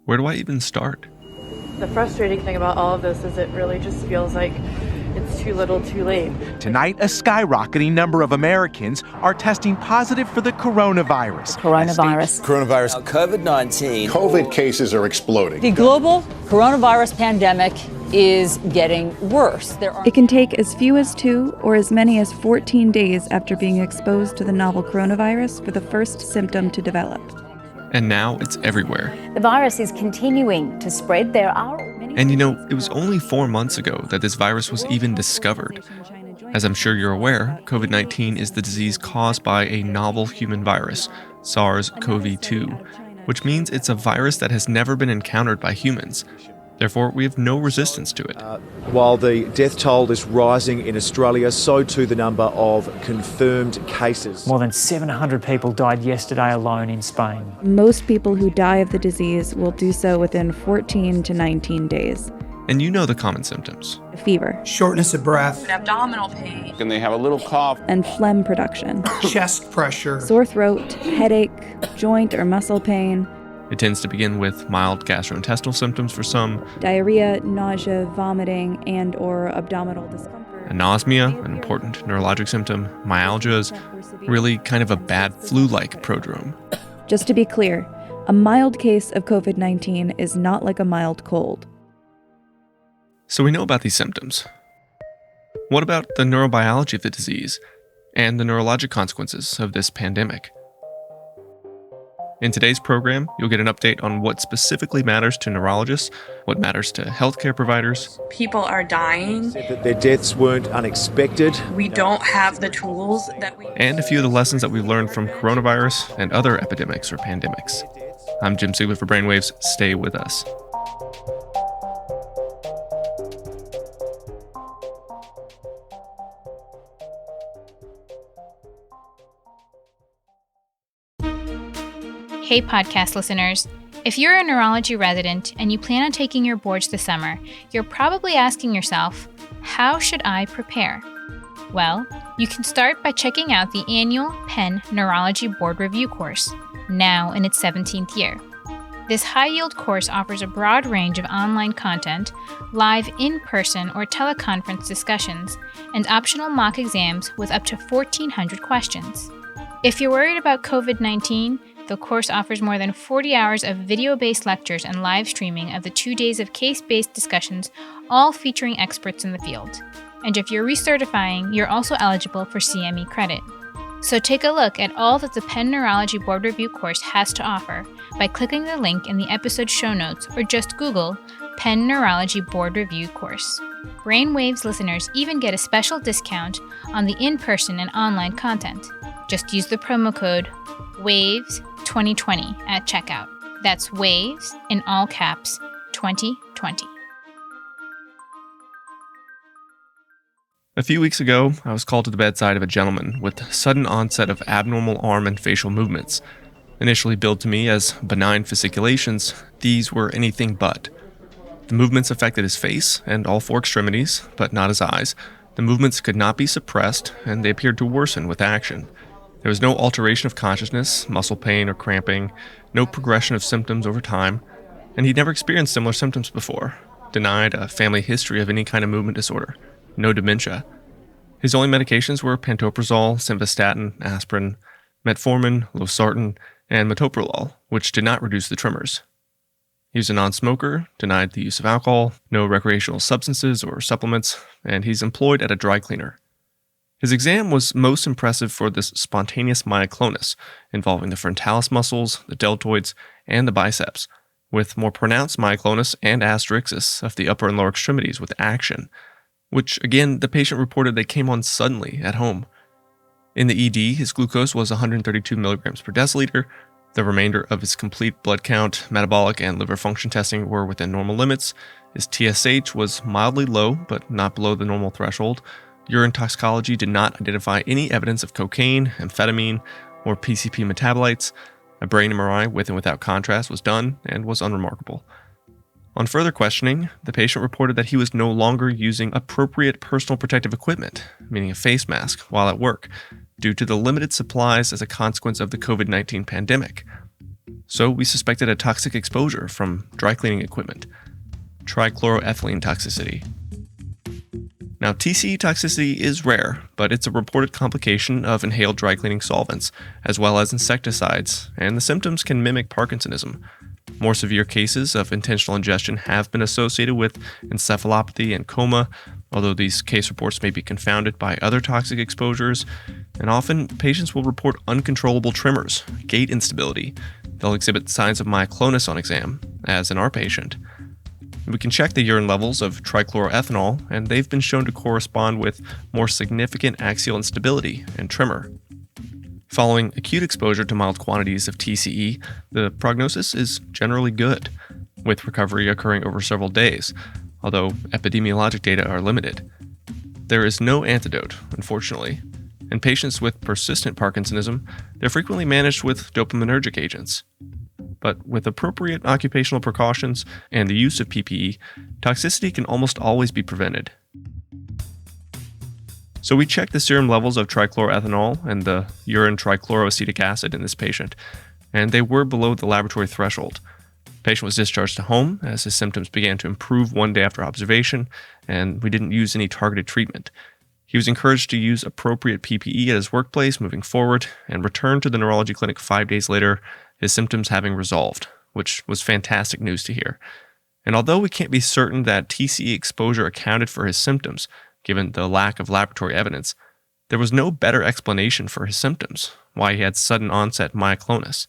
Where do I even start? The frustrating thing about all of this is it really just feels like it's too little too late. Tonight, a skyrocketing number of Americans are testing positive for the coronavirus. Coronavirus. COVID-19. COVID cases are exploding. The global coronavirus pandemic is getting worse. It can take as few as 2 or as many as 14 days after being exposed to the novel coronavirus for the first symptom to develop. And now it's everywhere. The virus is continuing to spread. And it was only 4 months ago that this virus was even discovered. As I'm sure you're aware, COVID-19 is the disease caused by a novel human virus, SARS-CoV-2, which means it's a virus that has never been encountered by humans. Therefore, we have no resistance to it. While the death toll is rising in Australia, so too the number of confirmed cases. More than 700 people died yesterday alone in Spain. Most people who die of the disease will do so within 14 to 19 days. And you know the common symptoms. Fever. Shortness of breath. Abdominal pain. And they have a little cough. And phlegm production. Chest pressure. Sore throat, headache, joint or muscle pain. It tends to begin with mild gastrointestinal symptoms for some. Diarrhea, nausea, vomiting, and or abdominal discomfort. Anosmia, an important neurologic symptom. Myalgias, really kind of a bad flu-like prodrome. Just to be clear, a mild case of COVID-19 is not like a mild cold. So we know about these symptoms. What about the neurobiology of the disease and the neurologic consequences of this pandemic? In today's program, you'll get an update on what specifically matters to neurologists, what matters to healthcare providers. People are dying. Said that their deaths weren't unexpected. We don't have the tools that we... And a few of the lessons that we've learned from coronavirus and other epidemics or pandemics. I'm Jim Sigler for Brainwaves. Stay with us. Hey podcast listeners, if you're a neurology resident and you plan on taking your boards this summer, you're probably asking yourself, how should I prepare? Well, you can start by checking out the annual Penn Neurology Board Review course, now in its 17th year. This high-yield course offers a broad range of online content, live in-person or teleconference discussions, and optional mock exams with up to 1,400 questions. If you're worried about COVID-19, the course offers more than 40 hours of video-based lectures and live streaming of the 2 days of case-based discussions, all featuring experts in the field. And if you're recertifying, you're also eligible for CME credit. So take a look at all that the Penn Neurology Board Review course has to offer by clicking the link in the episode show notes or just Google Penn Neurology Board Review course. Brainwaves listeners even get a special discount on the in-person and online content. Just use the promo code WAVES2020 at checkout. That's WAVES in all caps 2020. A few weeks ago, I was called to the bedside of a gentleman with sudden onset of abnormal arm and facial movements. Initially billed to me as benign fasciculations, these were anything but. The movements affected his face and all 4 extremities, but not his eyes. The movements could not be suppressed, and they appeared to worsen with action. There was no alteration of consciousness, muscle pain, or cramping, no progression of symptoms over time, and he'd never experienced similar symptoms before. Denied a family history of any kind of movement disorder. No dementia. His only medications were pantoprazole, simvastatin, aspirin, metformin, losartan, and metoprolol, which did not reduce the tremors. He was a non-smoker, denied the use of alcohol, no recreational substances or supplements, and he's employed at a dry cleaner. His exam was most impressive for this spontaneous myoclonus, involving the frontalis muscles, the deltoids, and the biceps, with more pronounced myoclonus and asterixis of the upper and lower extremities with action, which, again, the patient reported they came on suddenly at home. In the ED, his glucose was 132 milligrams per deciliter. The remainder of his complete blood count, metabolic, and liver function testing were within normal limits. His TSH was mildly low, but not below the normal threshold. Urine toxicology did not identify any evidence of cocaine, amphetamine, or PCP metabolites. A brain MRI with and without contrast was done and was unremarkable. On further questioning, the patient reported that he was no longer using appropriate personal protective equipment, meaning a face mask, while at work, due to the limited supplies as a consequence of the COVID-19 pandemic. So we suspected a toxic exposure from dry cleaning equipment, trichloroethylene toxicity. Now, TCE toxicity is rare, but it's a reported complication of inhaled dry cleaning solvents, as well as insecticides, and the symptoms can mimic Parkinsonism. More severe cases of intentional ingestion have been associated with encephalopathy and coma, although these case reports may be confounded by other toxic exposures, and often patients will report uncontrollable tremors, gait instability. They'll exhibit signs of myoclonus on exam, as in our patient. We can check the urine levels of trichloroethanol, and they've been shown to correspond with more significant axial instability and tremor. Following acute exposure to mild quantities of TCE, the prognosis is generally good, with recovery occurring over several days, although epidemiologic data are limited. There is no antidote, unfortunately. In patients with persistent Parkinsonism, they're frequently managed with dopaminergic agents. But with appropriate occupational precautions and the use of PPE, toxicity can almost always be prevented. So we checked the serum levels of trichloroethanol and the urine trichloroacetic acid in this patient, and they were below the laboratory threshold. The patient was discharged to home as his symptoms began to improve one day after observation, and we didn't use any targeted treatment. He was encouraged to use appropriate PPE at his workplace moving forward and returned to the neurology clinic 5 days later, his symptoms having resolved, which was fantastic news to hear. And although we can't be certain that TCE exposure accounted for his symptoms, given the lack of laboratory evidence, there was no better explanation for his symptoms, why he had sudden onset myoclonus.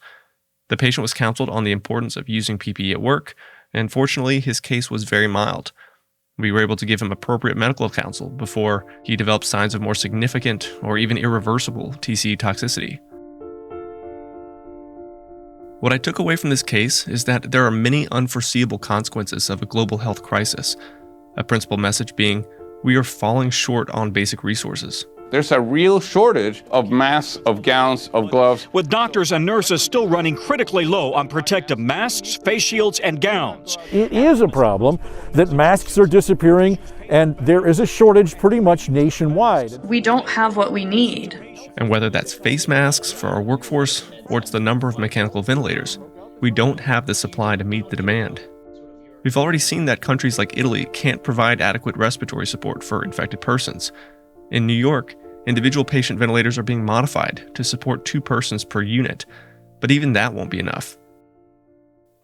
The patient was counseled on the importance of using PPE at work, and fortunately his case was very mild. We were able to give him appropriate medical counsel before he developed signs of more significant or even irreversible TCE toxicity. What I took away from this case is that there are many unforeseeable consequences of a global health crisis, a principal message being, we are falling short on basic resources. There's a real shortage of masks, of gowns, of gloves. With doctors and nurses still running critically low on protective masks, face shields, and gowns. It is a problem that masks are disappearing, and there is a shortage pretty much nationwide. We don't have what we need. And whether that's face masks for our workforce or it's the number of mechanical ventilators, we don't have the supply to meet the demand. We've already seen that countries like Italy can't provide adequate respiratory support for infected persons. In New York, individual patient ventilators are being modified to support 2 persons per unit, but even that won't be enough.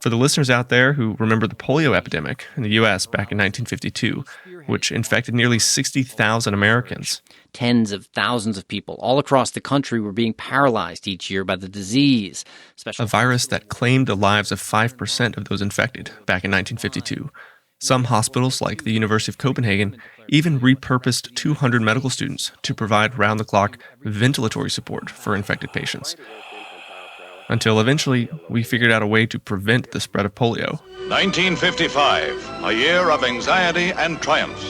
For the listeners out there who remember the polio epidemic in the US back in 1952, which infected nearly 60,000 Americans. Tens of thousands of people all across the country were being paralyzed each year by the disease. A virus that claimed the lives of 5% of those infected back in 1952. Some hospitals, like the University of Copenhagen, even repurposed 200 medical students to provide round-the-clock ventilatory support for infected patients. Until eventually, we figured out a way to prevent the spread of polio. 1955, a year of anxiety and triumphs.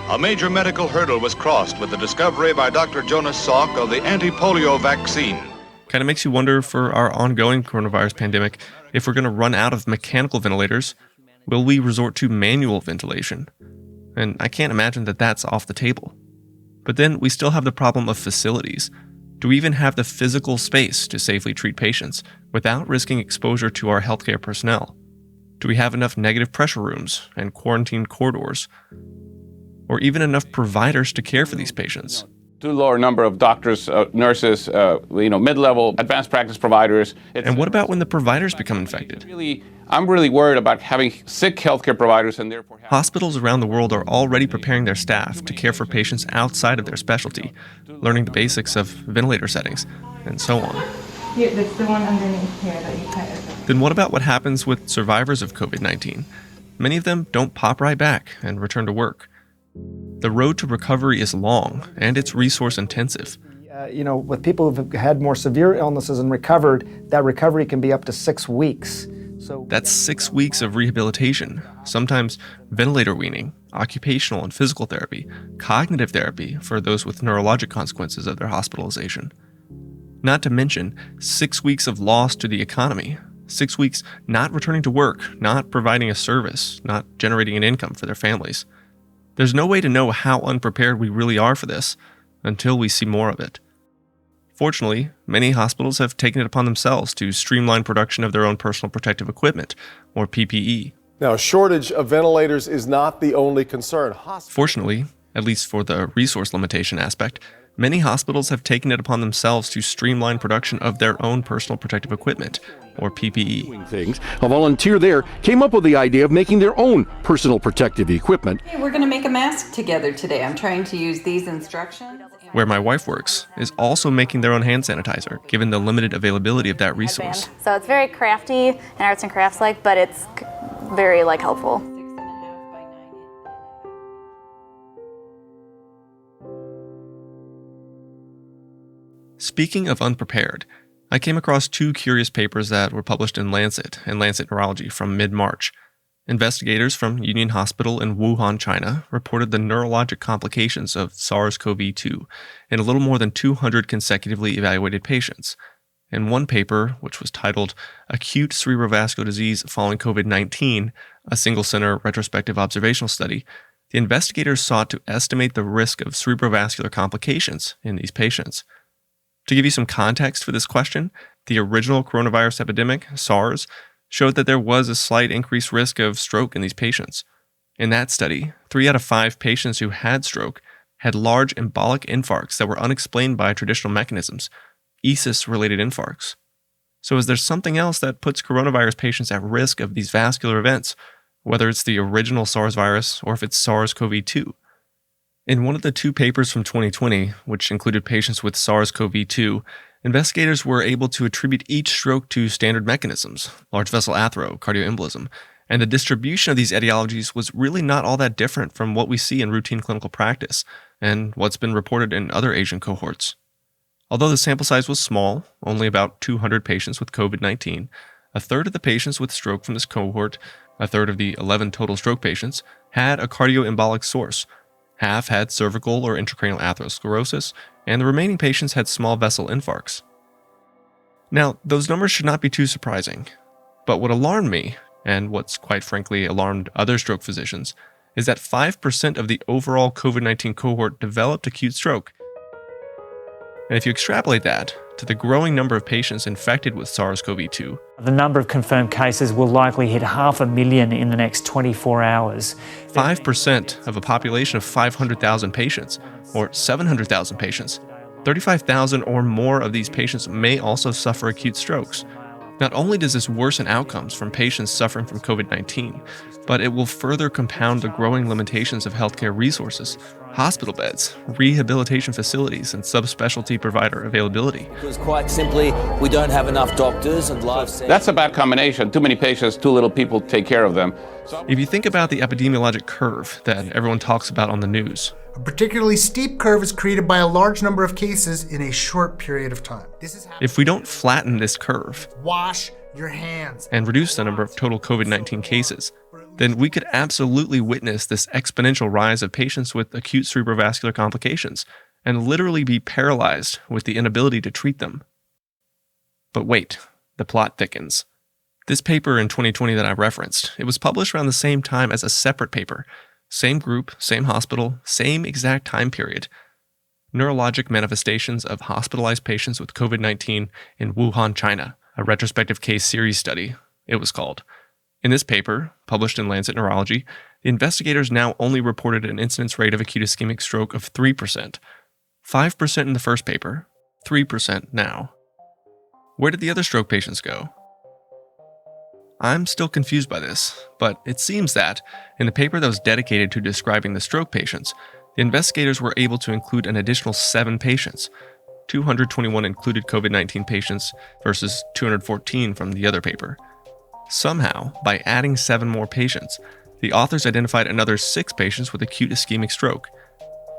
A major medical hurdle was crossed with the discovery by Dr. Jonas Salk of the anti-polio vaccine. Kind of makes you wonder for our ongoing coronavirus pandemic, if we're going to run out of mechanical ventilators, will we resort to manual ventilation? And I can't imagine that that's off the table. But then we still have the problem of facilities. Do we even have the physical space to safely treat patients without risking exposure to our healthcare personnel? Do we have enough negative pressure rooms and quarantine corridors? Or even enough providers to care for these patients? Too low number of doctors, nurses, mid-level advanced practice providers. And what about when the providers become infected? I'm really worried about having sick healthcare providers and therefore... Hospitals around the world are already preparing their staff to care for patients outside of their specialty, learning the basics of ventilator settings, and so on. Here, there's the one underneath here that you kind of... Then what about what happens with survivors of COVID-19? Many of them don't pop right back and return to work. The road to recovery is long, and it's resource intensive. With people who've had more severe illnesses and recovered, that recovery can be up to 6 weeks. That's 6 weeks of rehabilitation, sometimes ventilator weaning, occupational and physical therapy, cognitive therapy for those with neurologic consequences of their hospitalization. Not to mention 6 weeks of loss to the economy, 6 weeks not returning to work, not providing a service, not generating an income for their families. There's no way to know how unprepared we really are for this until we see more of it. Fortunately, many hospitals have taken it upon themselves to streamline production of their own personal protective equipment, or PPE. Now, a shortage of ventilators is not the only concern. Fortunately, at least for the resource limitation aspect, many hospitals have taken it upon themselves to streamline production of their own personal protective equipment, or PPE. A volunteer there came up with the idea of making their own personal protective equipment. Hey, we're going to make a mask together today. I'm trying to use these instructions. Where my wife works is also making their own hand sanitizer, given the limited availability of that resource. So it's very crafty and arts and crafts like, but it's very helpful. Speaking of unprepared, I came across two curious papers that were published in Lancet and Lancet Neurology from mid-March. Investigators from Union Hospital in Wuhan, China, reported the neurologic complications of SARS-CoV-2 in a little more than 200 consecutively evaluated patients. In one paper, which was titled Acute Cerebrovascular Disease Following COVID-19, a single-center retrospective observational study, the investigators sought to estimate the risk of cerebrovascular complications in these patients. To give you some context for this question, the original coronavirus epidemic, SARS, showed that there was a slight increased risk of stroke in these patients. In that study, 3 out of 5 patients who had stroke had large embolic infarcts that were unexplained by traditional mechanisms, ESIS-related infarcts. So is there something else that puts coronavirus patients at risk of these vascular events, whether it's the original SARS virus or if it's SARS-CoV-2? In one of the 2 papers from 2020, which included patients with SARS-CoV-2, investigators were able to attribute each stroke to standard mechanisms, large vessel athero, cardioembolism, and the distribution of these etiologies was really not all that different from what we see in routine clinical practice and what's been reported in other Asian cohorts. Although the sample size was small, only about 200 patients with COVID-19, a third of the patients with stroke from this cohort, a third of the 11 total stroke patients, had a cardioembolic source. Half had cervical or intracranial atherosclerosis, and the remaining patients had small vessel infarcts. Now, those numbers should not be too surprising, but what alarmed me, and what's quite frankly alarmed other stroke physicians, is that 5% of the overall COVID-19 cohort developed acute stroke. And if you extrapolate that to the growing number of patients infected with SARS-CoV-2, the number of confirmed cases will likely hit 500,000 in the next 24 hours. 5% of a population of 500,000 patients, or 700,000 patients, 35,000 or more of these patients may also suffer acute strokes. Not only does this worsen outcomes from patients suffering from COVID-19, but it will further compound the growing limitations of healthcare resources, hospital beds, rehabilitation facilities, and subspecialty provider availability. Because quite simply, we don't have enough doctors and life-saving. That's a bad combination. Too many patients, too little people take care of them. If you think about the epidemiologic curve that everyone talks about on the news, a particularly steep curve is created by a large number of cases in a short period of time. If we don't flatten this curve, wash your hands, and reduce the number of total COVID-19 cases, then we could absolutely witness this exponential rise of patients with acute cerebrovascular complications and literally be paralyzed with the inability to treat them. But wait, the plot thickens. This paper in 2020 that I referenced, it was published around the same time as a separate paper. Same group, same hospital, same exact time period. Neurologic manifestations of hospitalized patients with COVID-19 in Wuhan, China, a retrospective case series study, it was called. In this paper, published in Lancet Neurology, the investigators now only reported an incidence rate of acute ischemic stroke of 3%. 5% in the first paper, 3% now. Where did the other stroke patients go? I'm still confused by this, but it seems that, in the paper that was dedicated to describing the stroke patients, the investigators were able to include an additional 7 patients. 221 included COVID-19 patients versus 214 from the other paper. Somehow, by adding 7 more patients, the authors identified another 6 patients with acute ischemic stroke.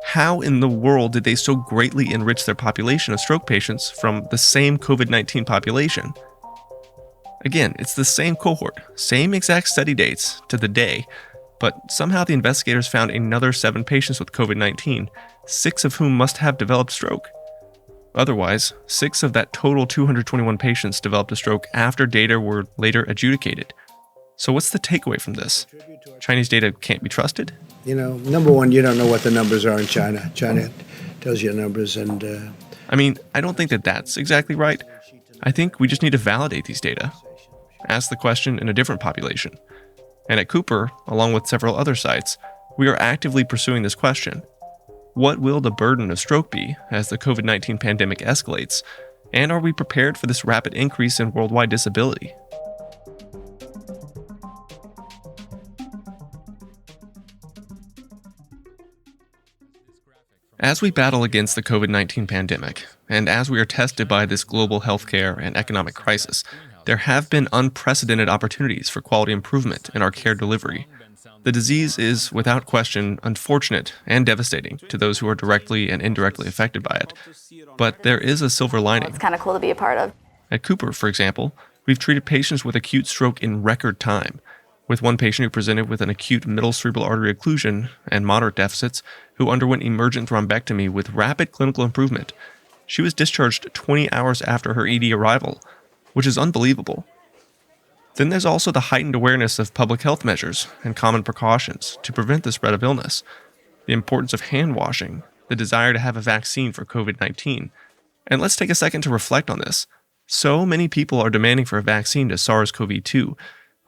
How in the world did they so greatly enrich their population of stroke patients from the same COVID-19 population? Again, it's the same cohort, same exact study dates to the day, but somehow the investigators found another 7 patients with COVID-19, 6 of whom must have developed stroke. Otherwise, 6 of that total 221 patients developed a stroke after data were later adjudicated. So what's the takeaway from this? Chinese data can't be trusted? You know, number one, you don't know what the numbers are in China. China tells you numbers, and I mean, I don't think that that's exactly right. I think we just need to validate these data. Ask the question in a different population. And at Cooper, along with several other sites, we are actively pursuing this question. What will the burden of stroke be as the COVID-19 pandemic escalates? And are we prepared for this rapid increase in worldwide disability? As we battle against the COVID-19 pandemic, and as we are tested by this global healthcare and economic crisis, there have been unprecedented opportunities for quality improvement in our care delivery. The disease is, without question, unfortunate and devastating to those who are directly and indirectly affected by it. But there is a silver lining. It's kind of cool to be a part of. At Cooper, for example, we've treated patients with acute stroke in record time, with one patient who presented with an acute middle cerebral artery occlusion and moderate deficits who underwent emergent thrombectomy with rapid clinical improvement. She was discharged 20 hours after her ED arrival, which is unbelievable. Then there's also the heightened awareness of public health measures and common precautions to prevent the spread of illness, the importance of hand washing, the desire to have a vaccine for COVID-19. And let's take a second to reflect on this. So many people are demanding for a vaccine to SARS-CoV-2,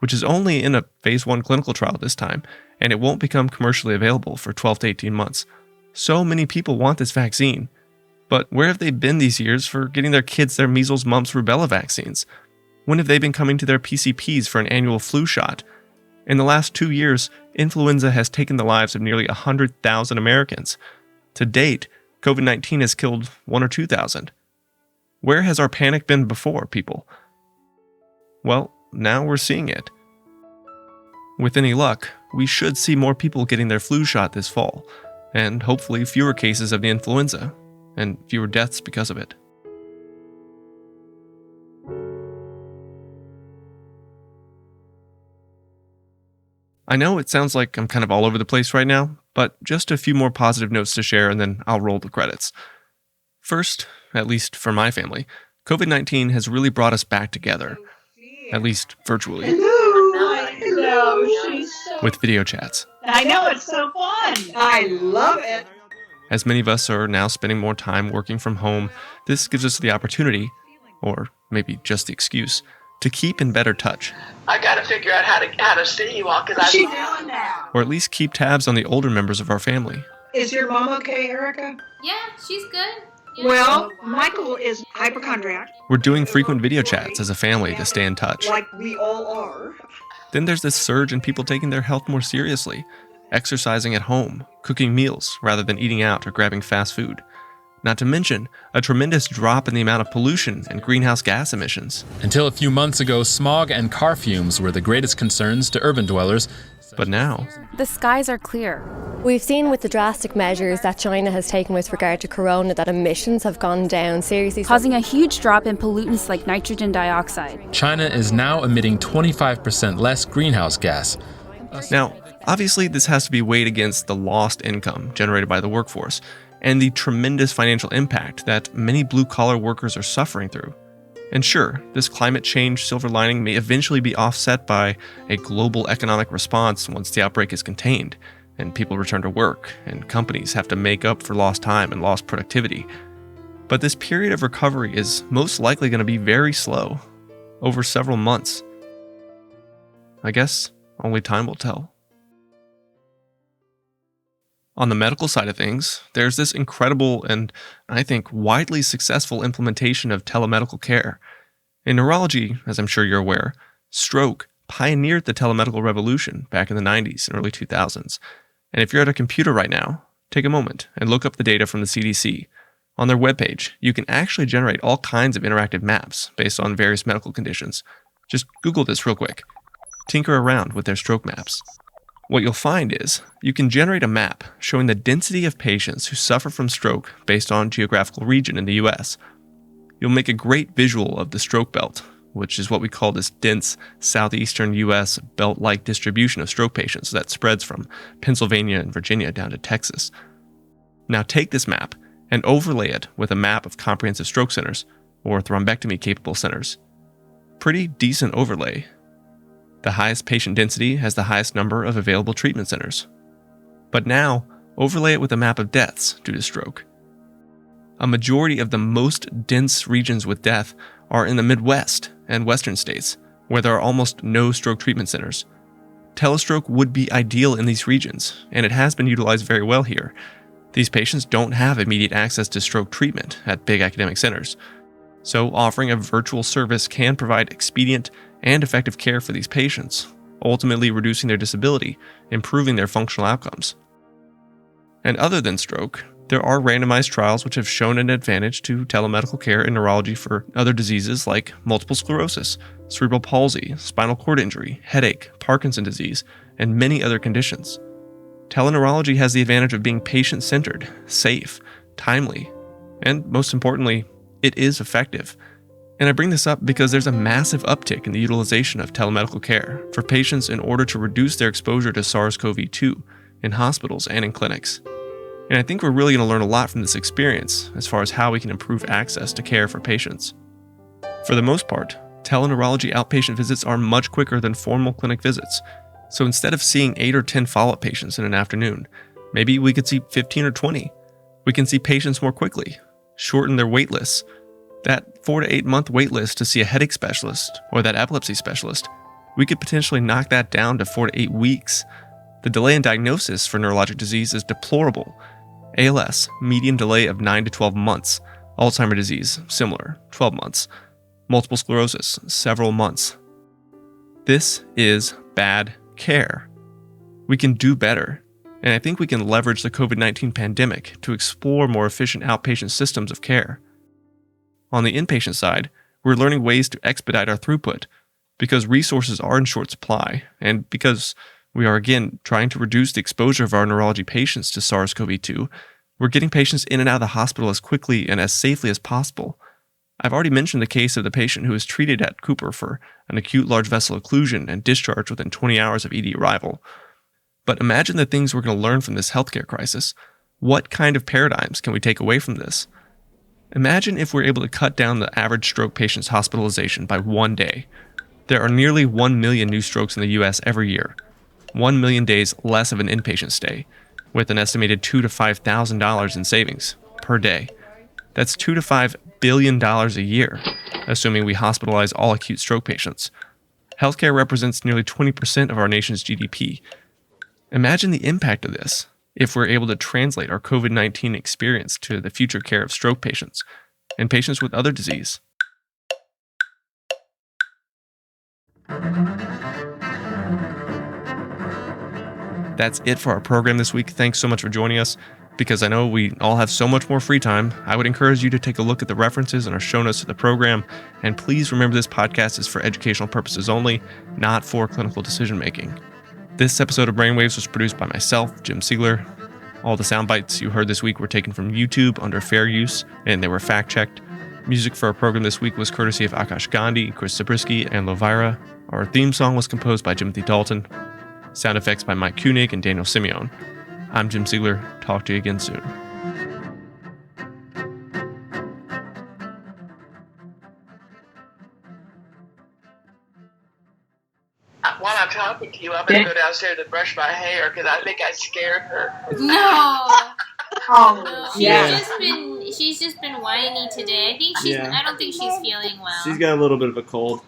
which is only in a phase 1 clinical trial this time, and it won't become commercially available for 12 to 18 months. So many people want this vaccine. But where have they been these years for getting their kids their measles, mumps, rubella vaccines? When have they been coming to their PCPs for an annual flu shot? In the last 2 years, influenza has taken the lives of nearly 100,000 Americans. To date, COVID-19 has killed 1,000 or 2,000. Where has our panic been before, people? Well, now we're seeing it. With any luck, we should see more people getting their flu shot this fall, and hopefully fewer cases of the influenza, and fewer deaths because of it. I know it sounds like I'm kind of all over the place right now, but just a few more positive notes to share and then I'll roll the credits. First, at least for my family, COVID-19 has really brought us back together, at least virtually. Hello, she's so... with video chats. I know, it's so fun. I love it. As many of us are now spending more time working from home, this gives us the opportunity, or maybe just the excuse, to keep in better touch. I gotta figure out how to see you all because I'm doing now. Or at least keep tabs on the older members of our family. Is your mom okay, Erica? Yeah, she's good. Yeah. Well, Michael is hypochondriac. We're doing frequent video chats as a family to stay in touch. Like we all are. Then there's this surge in people taking their health more seriously, exercising at home, cooking meals rather than eating out or grabbing fast food. Not to mention a tremendous drop in the amount of pollution and greenhouse gas emissions. Until a few months ago, smog and car fumes were the greatest concerns to urban dwellers. But now, the skies are clear. We've seen with the drastic measures that China has taken with regard to corona that emissions have gone down seriously, causing a huge drop in pollutants like nitrogen dioxide. China is now emitting 25% less greenhouse gas. Now, obviously this has to be weighed against the lost income generated by the workforce and the tremendous financial impact that many blue-collar workers are suffering through. And sure, this climate change silver lining may eventually be offset by a global economic response once the outbreak is contained, and people return to work, and companies have to make up for lost time and lost productivity. But this period of recovery is most likely going to be very slow, over several months. I guess only time will tell. On the medical side of things, there's this incredible and, I think, widely successful implementation of telemedical care. In neurology, as I'm sure you're aware, stroke pioneered the telemedical revolution back in the 90s and early 2000s. And if you're at a computer right now, take a moment and look up the data from the CDC. On their webpage, you can actually generate all kinds of interactive maps based on various medical conditions. Just Google this real quick. Tinker around with their stroke maps. What you'll find is you can generate a map showing the density of patients who suffer from stroke based on geographical region in the US. You'll make a great visual of the stroke belt, which is what we call this dense southeastern US belt-like distribution of stroke patients that spreads from Pennsylvania and Virginia down to Texas. Now take this map and overlay it with a map of comprehensive stroke centers or thrombectomy-capable centers. Pretty decent overlay. The highest patient density has the highest number of available treatment centers. But now, overlay it with a map of deaths due to stroke. A majority of the most dense regions with death are in the Midwest and Western states, where there are almost no stroke treatment centers. Telestroke would be ideal in these regions, and it has been utilized very well here. These patients don't have immediate access to stroke treatment at big academic centers, so offering a virtual service can provide expedient and effective care for these patients, ultimately reducing their disability, improving their functional outcomes. And other than stroke, there are randomized trials which have shown an advantage to telemedical care in neurology for other diseases like multiple sclerosis, cerebral palsy, spinal cord injury, headache, Parkinson's disease, and many other conditions. Teleneurology has the advantage of being patient-centered, safe, timely, and most importantly, it is effective. And I bring this up because there's a massive uptick in the utilization of telemedical care for patients in order to reduce their exposure to SARS-CoV-2 in hospitals and in clinics. And I think we're really going to learn a lot from this experience as far as how we can improve access to care for patients. For the most part, teleneurology outpatient visits are much quicker than formal clinic visits. So instead of seeing 8 or 10 follow-up patients in an afternoon, maybe we could see 15 or 20. We can see patients more quickly, shorten their wait lists. That 4 to 8 month wait list to see a headache specialist or that epilepsy specialist, we could potentially knock that down to 4 to 8 weeks. The delay in diagnosis for neurologic disease is deplorable. ALS, median delay of 9 to 12 months. Alzheimer's disease, similar, 12 months. Multiple sclerosis, several months. This is bad care. We can do better, and I think we can leverage the COVID-19 pandemic to explore more efficient outpatient systems of care. On the inpatient side, we're learning ways to expedite our throughput because resources are in short supply, and because we are again trying to reduce the exposure of our neurology patients to SARS-CoV-2, we're getting patients in and out of the hospital as quickly and as safely as possible. I've already mentioned the case of the patient who was treated at Cooper for an acute large vessel occlusion and discharged within 20 hours of ED arrival. But imagine the things we're going to learn from this healthcare crisis. What kind of paradigms can we take away from this? Imagine if we're able to cut down the average stroke patient's hospitalization by 1 day. There are nearly 1 million new strokes in the US every year. 1 million days less of an inpatient stay, with an estimated $2,000 to $5,000 in savings per day. That's $2 to $5 billion a year, assuming we hospitalize all acute stroke patients. Healthcare represents nearly 20% of our nation's GDP. Imagine the impact of this if we're able to translate our COVID-19 experience to the future care of stroke patients and patients with other disease. That's it for our program this week. Thanks so much for joining us. Because I know we all have so much more free time, I would encourage you to take a look at the references in our show notes to the program. And please remember this podcast is for educational purposes only, not for clinical decision making. This episode of Brainwaves was produced by myself, Jim Siegler. All the sound bites you heard this week were taken from YouTube under fair use, and they were fact-checked. Music for our program this week was courtesy of Akash Gandhi, Chris Zabriskie, and Lovira. Our theme song was composed by Timothy Dalton. Sound effects by Mike Koenig and Daniel Simeone. I'm Jim Siegler. Talk to you again soon. While I'm talking to you, I'm going to go downstairs and brush my hair because I think I scared her. No. Oh, She's just been whiny today. I think I don't think she's feeling well. She's got a little bit of a cold.